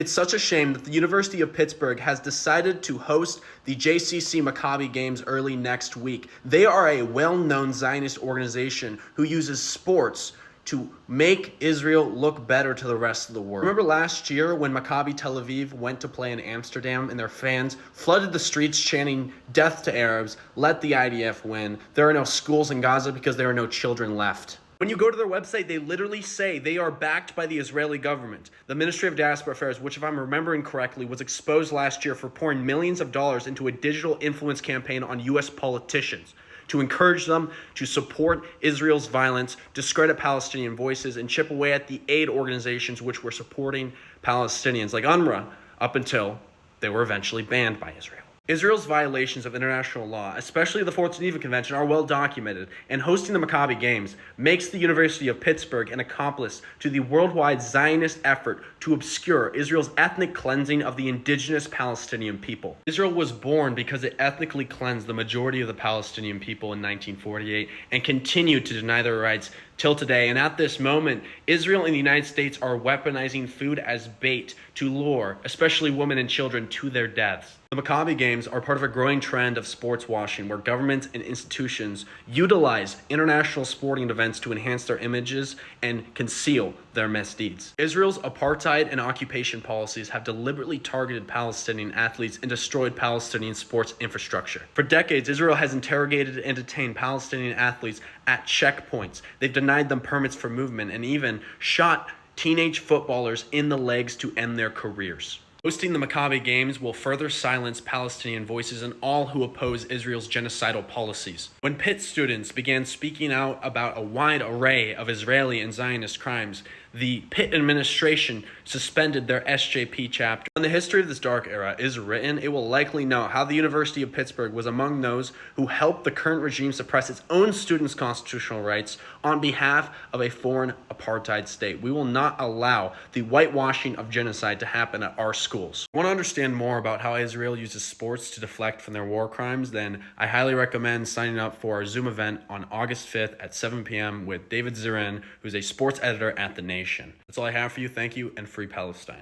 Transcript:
It's such a shame that the University of Pittsburgh has decided to host the JCC Maccabi games early next week. They are a well-known Zionist organization who uses sports to make Israel look better to the rest of the world. Remember last year when Maccabi Tel Aviv went to play in Amsterdam and their fans flooded the streets chanting "Death to Arabs, let the IDF win. There are no schools in Gaza because there are no children left." When you go to their website, they literally say they are backed by the Israeli government. The Ministry of Diaspora Affairs, which if I'm remembering correctly, was exposed last year for pouring millions of dollars into a digital influence campaign on U.S. politicians to encourage them to support Israel's violence, discredit Palestinian voices, and chip away at the aid organizations which were supporting Palestinians, like UNRWA, up until they were eventually banned by Israel. Israel's violations of international law, especially the Fourth Geneva Convention, are well documented, and hosting the Maccabi Games makes the University of Pittsburgh an accomplice to the worldwide Zionist effort to obscure Israel's ethnic cleansing of the indigenous Palestinian people. Israel was born because it ethnically cleansed the majority of the Palestinian people in 1948 and continued to deny their rights till today. And at this moment, Israel and the United States are weaponizing food as bait to lure, especially women and children, to their deaths. The Maccabi Games are part of a growing trend of sports washing, where governments and institutions utilize international sporting events to enhance their images and conceal their misdeeds. Israel's apartheid and occupation policies have deliberately targeted Palestinian athletes and destroyed Palestinian sports infrastructure. For decades, Israel has interrogated and detained Palestinian athletes at checkpoints. They've denied them permits for movement and even shot teenage footballers in the legs to end their careers. Hosting the Maccabi Games will further silence Palestinian voices and all who oppose Israel's genocidal policies. When Pitt students began speaking out about a wide array of Israeli and Zionist crimes, the Pitt administration suspended their SJP chapter. When the history of this dark era is written, it will likely note how the University of Pittsburgh was among those who helped the current regime suppress its own students' constitutional rights on behalf of a foreign apartheid state. We will not allow the whitewashing of genocide to happen at our schools. Want to understand more about how Israel uses sports to deflect from their war crimes? Then I highly recommend signing up for our Zoom event on August 5th at 7 p.m. with David Zirin, who's a sports editor at The Nation. That's all I have for you. Thank you, and free Palestine.